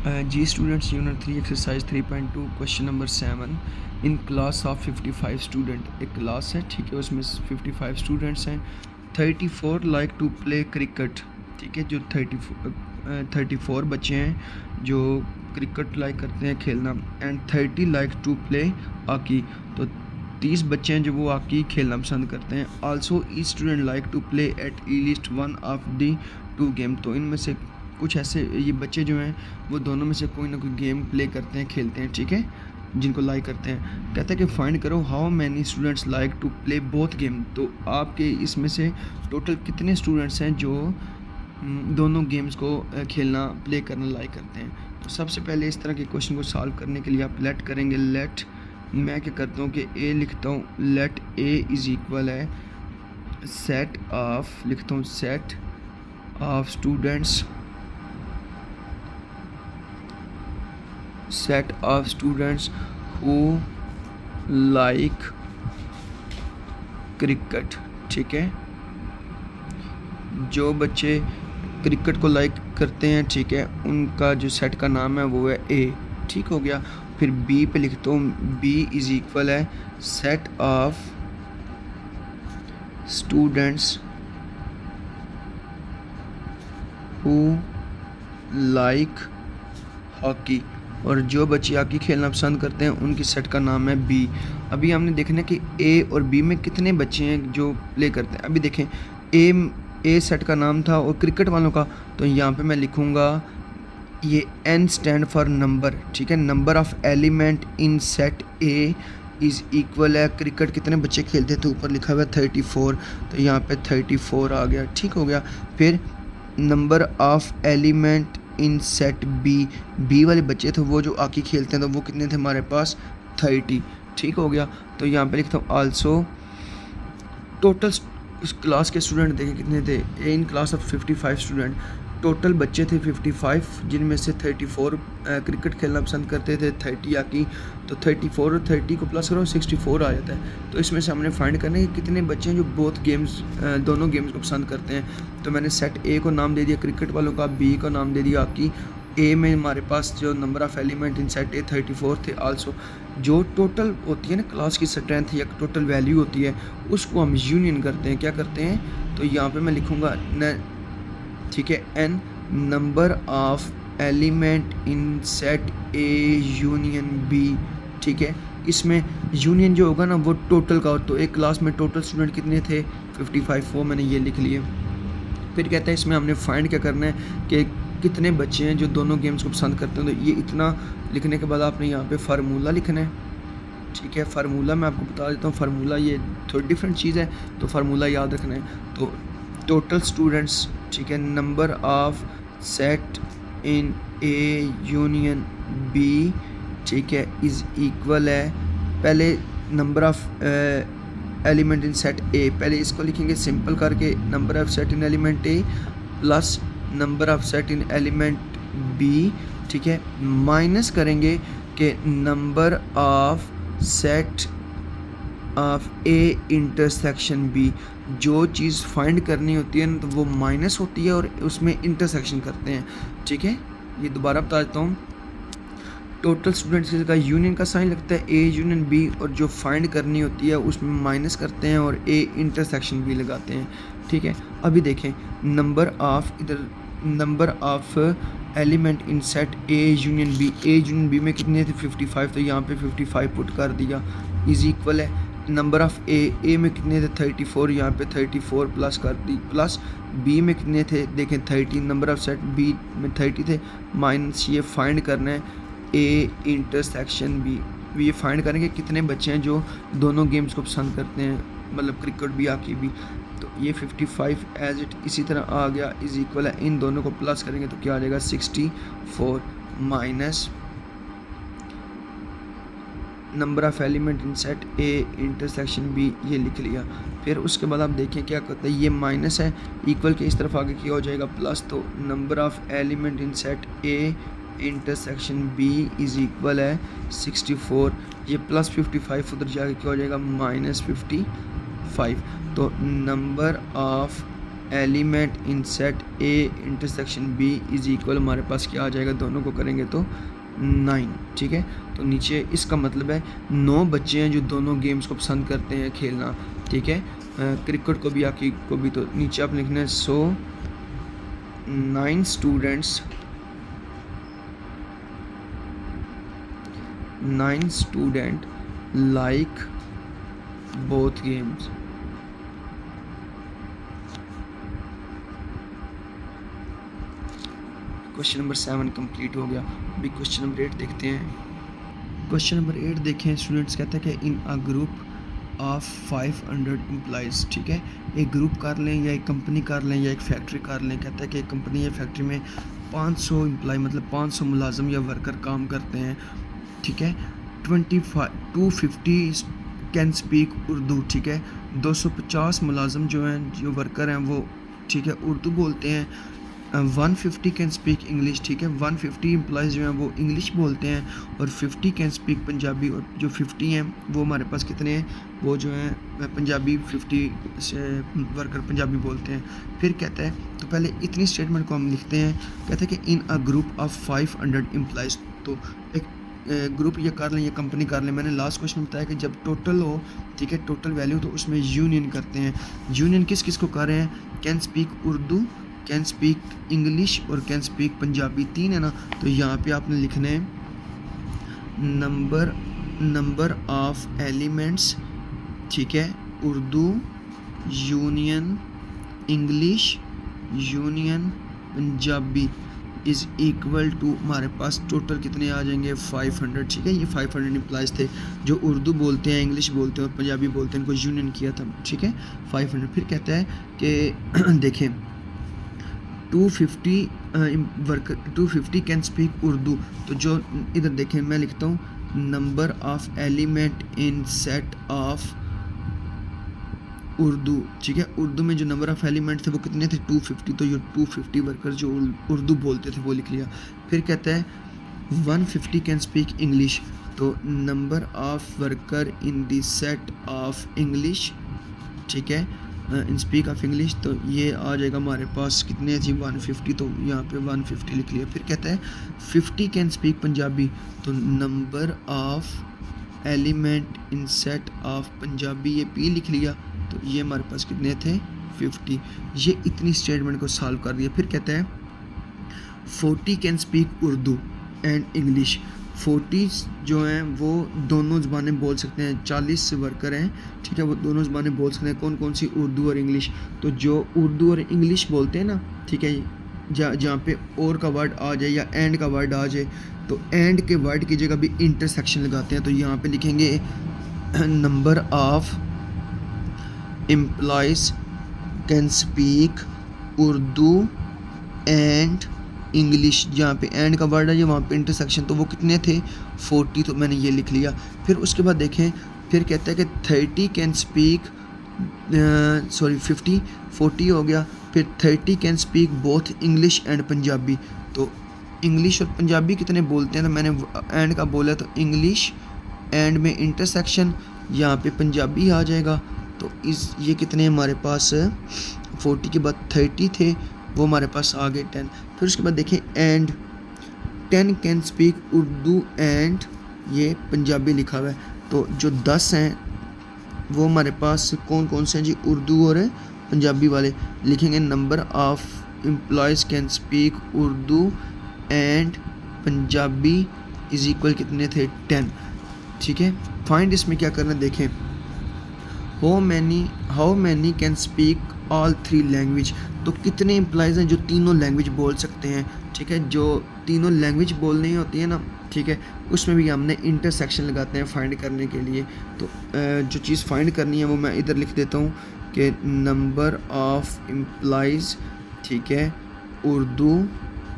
G students unit 3 exercise 3.2 question number 7 in class of 55 student. एक class है, ठीक है, उसमें 55 स्टूडेंट्स हैं। 34 लाइक टू प्ले क्रिकेट, ठीक है, जो 34 बच्चे हैं जो क्रिकेट लाइक करते हैं खेलना। And 30 like to play hockey, तो 30 बच्चे हैं जो वो हॉकी खेलना पसंद करते हैं। Also each student like to play at least one of the two game, तो इनमें से कुछ ऐसे ये बच्चे जो हैं वो दोनों में से कोई ना कोई गेम प्ले करते हैं, खेलते हैं, ठीक है, जिनको लाइक करते हैं। कहता है कि फाइंड करो how many students like to play both game, तो आपके इसमें से टोटल कितने स्टूडेंट्स हैं जो दोनों गेम्स को खेलना प्ले करना लाइक करते हैं। तो सबसे पहले इस तरह के क्वेश्चन को सॉल्व करने के लिए आप लेट करेंगे। लेट मैं क्या करता हूँ कि ए लिखता हूँ, लेट ए इज़ इक्वल है सेट ऑफ, लिखता हूँ set of students, set of students who like cricket, ठीक है, जो बच्चे क्रिकेट को लाइक करते हैं, ठीक है, उनका जो सेट का नाम है वो है ए, ठीक हो गया। फिर बी पे लिखता हूँ, बी इज़ इक्वल है set of students who like hockey, और जो बच्चे हॉकी खेलना पसंद करते हैं उनकी सेट का नाम है बी। अभी हमने देखना है कि ए और बी में कितने बच्चे हैं जो प्ले करते हैं। अभी देखें, ए सेट का नाम था और क्रिकेट वालों का, तो यहाँ पे मैं लिखूँगा ये एन स्टैंड फॉर नंबर, ठीक है, number of element in set A is equal है क्रिकेट कितने बच्चे खेलते थे, ऊपर लिखा हुआ है 34, तो यहाँ पे 34 आ गया, ठीक हो गया। फिर number of element in set B वाले बच्चे थे वो जो हॉकी खेलते हैं, तो वो कितने थे हमारे पास 30, ठीक हो गया। तो यहाँ पे लिखता हूँ आल्सो टोटल इस क्लास के स्टूडेंट देखें कितने थे, in class of 55 student, total बच्चे थे 55, जिनमें से 34 क्रिकेट खेलना पसंद करते थे, 30 हॉकी, तो 34 और 30 को प्लस करो 64 आ जाता है। तो इसमें से हमने फाइंड करना है कि कितने बच्चे हैं जो बोथ गेम्स दोनों गेम्स को पसंद करते हैं। तो मैंने सेट ए को नाम दे दिया क्रिकेट वालों का, बी को नाम दे दिया हॉकी। ए में हमारे पास जो number of element in set ए 34 थे। आल्सो जो टोटल होती है ना क्लास की स्ट्रेंथ या टोटल वैल्यू होती है उसको हम यूनियन करते हैं, क्या करते हैं, तो यहाँ पे मैं लिखूँगा ठीक है, n number of element in set A union B, ठीक है। इसमें यूनियन जो होगा ना वो टोटल का हो, तो एक क्लास में टोटल स्टूडेंट कितने थे 55, वो मैंने ये लिख लिए। फिर कहता है इसमें हमने फाइंड क्या करना है कि कितने बच्चे हैं जो दोनों गेम्स को पसंद करते हैं। तो ये इतना लिखने के बाद आपने यहाँ पे फार्मूला लिखना है, ठीक है। फार्मूला मैं आपको बता देता हूँ, फार्मूला ये थोड़ी डिफरेंट चीज़ है, तो फार्मूला याद रखना है। तो टोटल स्टूडेंट्स, ठीक है, number of set in A union B, ठीक है, इज़ इक्वल है, पहले number of element in set A, पहले इसको लिखेंगे सिंपल करके, number of set in element A plus number of set in element B, ठीक है, माइनस करेंगे कि number of set of A intersection B, जो चीज़ फाइंड करनी होती है ना तो वो माइनस होती है और उसमें इंटरसेक्शन करते हैं, ठीक है। ये दोबारा बता देता हूँ, टोटल स्टूडेंट्स की जगह यूनियन का साइन लगता है ए यूनियन बी, और जो फाइंड करनी होती है उसमें माइनस करते हैं और ए इंटरसेक्शन बी लगाते हैं, ठीक है। अभी देखें नंबर ऑफ, इधर number of element in set A union B में कितने थे 55, तो यहाँ पे 55 पुट कर दिया, इज इक्वल है नंबर ऑफ ए में कितने थे 34, यहाँ पे 34 प्लस कर दी, प्लस बी में कितने थे देखें 30, नंबर ऑफ सेट बी में 30 थे, माइनस ये फाइंड करना है ए इंटरसेक्शन बी, ये फाइंड करेंगे कितने बच्चे हैं जो दोनों गेम्स को पसंद करते हैं, मतलब क्रिकेट भी हॉकी भी। तो ये 55 एज इट इसी तरह आ गया, इज इक्वल है, इन दोनों को प्लस करेंगे तो क्या आ जाएगा 64 minus number of element in set A intersection B, ये लिख लिया। फिर उसके बाद आप देखें क्या करते हैं, ये माइनस है, इक्वल के इस तरफ आगे क्या हो जाएगा प्लस, तो number of element in set A intersection B is equal है 64, ये प्लस 55 उधर जाके क्या हो जाएगा -55। तो number of element in set A intersection B is equal, हमारे पास क्या आ जाएगा, दोनों को करेंगे तो 9। ठीक है, तो नीचे इसका मतलब है 9 बच्चे हैं जो दोनों गेम्स को पसंद करते हैं खेलना। ठीक है, क्रिकेट को भी, हॉकी को भी। तो नीचे आप लिखना है सो 9 student like both games. Question number 7 complete हो गया। अभी क्वेश्चन नंबर 8 देखते हैं। क्वेश्चन नंबर 8 देखें, स्टूडेंट्स कहते हैं कि इन अ ग्रुप ऑफ 500 एम्प्लॉयज़। ठीक है, एक ग्रुप कर लें या एक कंपनी कर लें या एक फैक्ट्री कर लें। कहता है कि एक कंपनी या फैक्ट्री में 500 एम्प्लॉय मतलब 500 मुलाजम या वर्कर काम करते हैं। ठीक है, 250 कैन स्पीक उर्दू। ठीक है, 250 मुलाजम जो हैं, जो वर्कर हैं वो, ठीक है, उर्दू बोलते हैं। 150 कैन स्पीक इंग्लिश। ठीक है, 150 एम्प्लॉयज़ जो हैं वो इंग्लिश बोलते हैं और 50 कैन स्पीक पंजाबी। और जो 50 हैं वो हमारे पास कितने हैं, वो जो हैं पंजाबी 50 वर्कर पंजाबी बोलते हैं। फिर कहता है, तो पहले इतनी स्टेटमेंट को हम लिखते हैं। कहते हैं कि इन अ ग्रुप ऑफ 500 एम्प्लॉयज़। तो एक ग्रुप या कर लें या कंपनी कर लें। मैंने लास्ट क्वेश्चन बताया कि जब टोटल हो, ठीक है, टोटल वैल्यू, तो उसमें यूनियन करते हैं। यूनियन किस किस को कर रहे हैं, can speak Urdu, can speak English और कैन स्पीक पंजाबी, 3 है ना। तो यहाँ पे आपने लिखना है नंबर ऑफ एलिमेंट्स, ठीक है, Urdu union English union Punjabi is equal to, हमारे पास टोटल कितने आ जाएंगे, 500। ठीक है, ये 500 एम्प्लॉयज़ थे जो उर्दू बोलते हैं, इंग्लिश बोलते हैं और पंजाबी बोलते हैं, इनको यूनियन किया था। ठीक है, 500। फिर कहता है कि देखें 250 वर्कर 250 कैन स्पीक उर्दू। तो जो इधर देखें, मैं लिखता हूँ number of element in set of Urdu. ठीक है, उर्दू में जो नंबर ऑफ एलिमेंट थे वो कितने थे, 250। तो ये 250 वर्कर जो उर्दू बोलते थे वो लिख लिया। फिर कहता है 150 कैन स्पीक इंग्लिश। तो number of worker in the set of English, ठीक है, इन स्पीक ऑफ इंग्लिश। तो ये आ जाएगा हमारे पास कितने थी, 150। तो यहाँ पे 150 लिख लिया। फिर कहता है 50 कैन स्पीक पंजाबी। तो number of element in set of Punjabi, ये P लिख लिया। तो ये हमारे पास कितने थे, 50। ये इतनी स्टेटमेंट को सॉल्व कर दिया। फिर कहता है 40 can speak Urdu and English. 40 जो हैं वो दोनों ज़बानें बोल सकते हैं। 40 वर्कर हैं, ठीक है, वो दोनों ज़बानें बोल सकते हैं। कौन कौन सी, उर्दू और इंग्लिश। तो जो उर्दू और इंग्लिश बोलते हैं ना, ठीक है, जहाँ पे और का वर्ड आ जाए या एंड का वर्ड आ जाए, तो एंड के वर्ड की जगह भी इंटरसेक्शन लगाते हैं। तो यहाँ पे लिखेंगे number of employees can speak Urdu and English. जहाँ पे एंड का वर्ड है वहाँ पे इंटरसेक्शन, तो वो कितने थे, 40। तो मैंने ये लिख लिया। फिर उसके बाद देखें, फिर कहता है कि 30 कैन स्पीक 50, 40 हो गया। फिर 30 can speak both English and Punjabi. तो इंग्लिश और पंजाबी कितने बोलते हैं, तो मैंने एंड का बोला, तो इंग्लिश एंड में इंटरसेक्शन, यहाँ पे पंजाबी आ जाएगा। तो ये कितने हमारे पास, 40 के बाद 30 थे, वो हमारे पास आ गए 10। फिर उसके बाद देखें and 10 can speak Urdu and ये पंजाबी लिखा हुआ है। तो जो 10 हैं वो हमारे पास कौन कौन से हैं जी, उर्दू और पंजाबी वाले। लिखेंगे number of employees can speak Urdu and Punjabi is equal कितने थे, 10। ठीक है, फाइंड इसमें क्या करना है, देखें how many can speak all 3 language. तो कितने एम्प्लॉयज़ हैं जो तीनों लैंग्वेज बोल सकते हैं। ठीक है, जो तीनों लैंग्वेज बोलनी होती है ना, ठीक है, उसमें भी हमने इंटरसेक्शन लगाते हैं फाइंड करने के लिए। तो जो चीज़ फाइंड करनी है वो मैं इधर लिख देता हूँ कि नंबर ऑफ एम्प्लॉयज़, ठीक है, उर्दू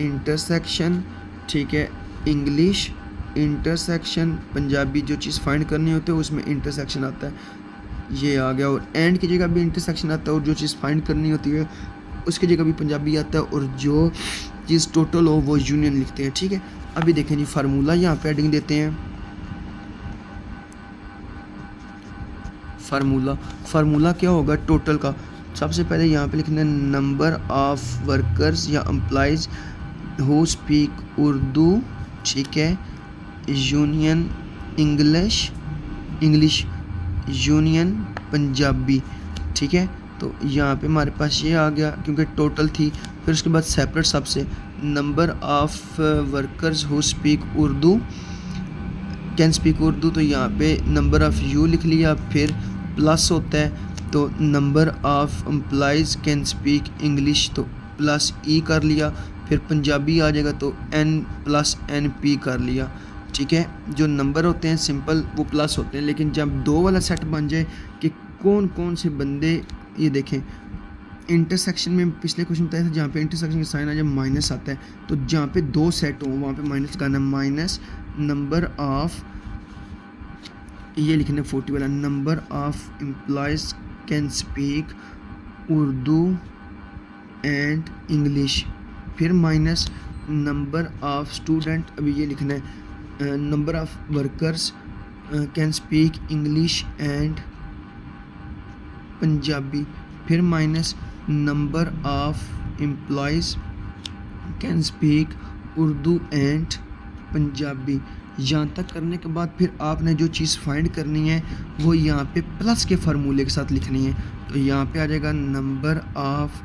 इंटरसेक्शन, ठीक है, इंग्लिश इंटरसेक्शन पंजाबी। जो चीज़ फाइंड करनी होती है उसमें इंटरसेक्शन आता है, ये आ गया। और एंड की जगह भी इंटरसेक्शन आता है, और जो चीज़ फाइंड करनी होती है उसकी जगह भी पंजाबी आता है, और जो चीज़ टोटल हो वो यूनियन लिखते हैं। ठीक है, अभी देखें जी फार्मूला, यहाँ पे एडिंग देते हैं। फार्मूला क्या होगा टोटल का, सबसे पहले यहाँ पे लिखना है नंबर ऑफ वर्कर्स या एम्प्लॉइज हु स्पीक उर्दू, ठीक है, यूनियन इंग्लिश यूनियन पंजाबी, ठीक है। तो यहाँ पे हमारे पास ये आ गया क्योंकि टोटल थी। फिर उसके बाद सेपरेट सबसे number of workers who speak Urdu can speak Urdu, तो यहाँ पे नंबर ऑफ़ यू लिख लिया, फिर प्लस होता है तो number of employees can speak English, तो प्लस ई कर लिया, फिर पंजाबी आ जाएगा तो एन प्लस एन पी कर लिया, ठीक है। जो नंबर होते हैं सिंपल वो प्लस होते हैं, लेकिन जब दो वाला सेट बन जाए कि कौन कौन से बंदे, ये देखें इंटरसेक्शन में पिछले क्वेश्चन बताया था जहाँ पे इंटरसेक्शन का साइन आ जाए माइनस आता है, तो जहाँ पे दो सेट हो वहाँ पे माइनस करना है, माइनस नंबर ऑफ, ये लिखना 40 वाला, number of employees can speak Urdu and English, फिर माइनस नंबर ऑफ स्टूडेंट, अभी ये लिखना है number of workers can speak English and Punjabi, फिर minus number of employees can speak Urdu and Punjabi. यहाँ तक करने के बाद फिर आपने जो चीज़ फाइंड करनी है वो यहाँ पे प्लस के फार्मूले के साथ लिखनी है। तो यहाँ पे आ जाएगा number of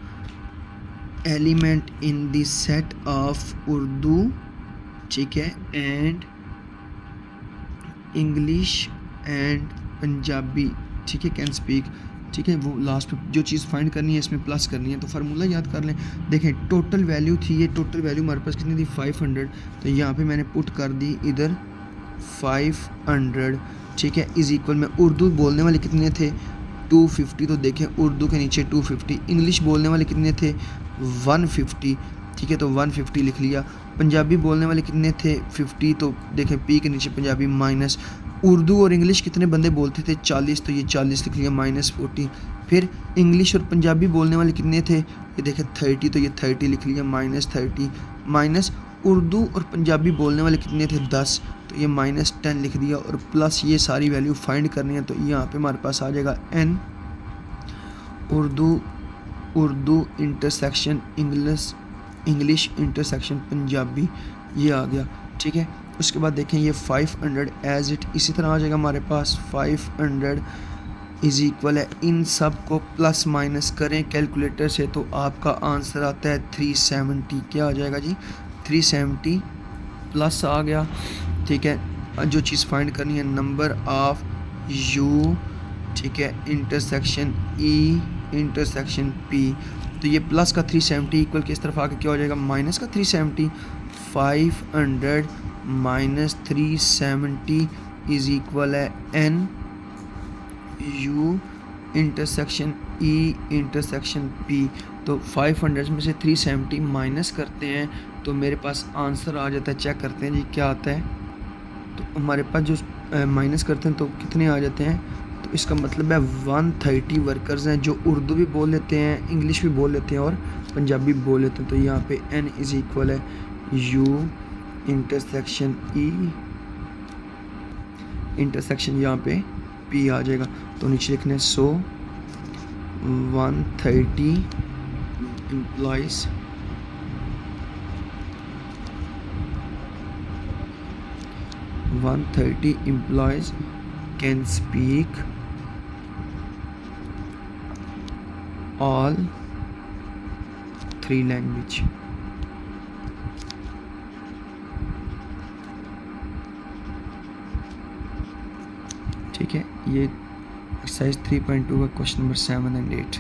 element in the set of Urdu, ठीक है, एंड इंग्लिश एंड पंजाबी, ठीक है, कैन स्पीक, ठीक है। वो लास्ट में जो चीज़ फाइंड करनी है इसमें प्लस करनी है, तो फार्मूला याद कर लें। देखें टोटल वैल्यू थी, ये टोटल वैल्यू हमारे पास कितनी थी 500, तो यहाँ पे मैंने पुट कर दी इधर 500, ठीक है, इज़ इक्वल में उर्दू बोलने वाले कितने थे 250, तो देखें उर्दू के नीचे 250, इंग्लिश बोलने वाले कितने थे 150, ठीक है, तो 150 लिख लिया। पंजाबी बोलने वाले कितने थे 50, तो देखें पी के नीचे पंजाबी माइनस, उर्दू और इंग्लिश कितने बंदे बोलते थे 40, तो ये 40 लिख लिया माइनस 40, फिर इंग्लिश और पंजाबी बोलने वाले कितने थे, ये देखें 30, तो ये 30 लिख लिया माइनस 30, माइनस उर्दू और पंजाबी बोलने वाले कितने थे 10, तो ये माइनस 10 लिख दिया, और प्लस ये सारी वैल्यू फाइंड करनी है। तो यहाँ पे हमारे पास आ जाएगा n Urdu intersection English intersection Punjabi, ये आ गया, ठीक है। उसके बाद देखें ये 500 एज इट इसी तरह आ जाएगा हमारे पास 500 इज़ इक्वल है, इन सब को प्लस माइनस करें कैलकुलेटर से तो आपका आंसर आता है 370, क्या आ जाएगा जी 370 प्लस आ गया, ठीक है। जो चीज़ फाइंड करनी है नंबर ऑफ यू, ठीक है, इंटरसेक्शन ई इंटरसेक्शन पी, तो ये प्लस का 370 इक्वल किस तरफ आके क्या हो जाएगा माइनस का 370, 500 माइनस 370 इज इक्वल है n U intersection E intersection P. तो 500 में से 370 माइनस करते हैं तो मेरे पास आंसर आ जाता है, चेक करते हैं जी क्या आता है। तो हमारे पास जो माइनस करते हैं तो कितने आ जाते हैं, तो इसका मतलब है 130 वर्कर्स हैं जो उर्दू भी बोल लेते हैं, इंग्लिश भी बोल लेते हैं और पंजाबी भी बोल लेते हैं। तो यहाँ पे n इज़ इक्वल है u इंटरसेक्शन e इंटरसेक्शन यहाँ पे p आ जाएगा। तो नीचे लिखने 130 employees can speak all 3 language। ठीक है, ये एक्सरसाइज 3.2 का क्वेश्चन नंबर 7 और 8।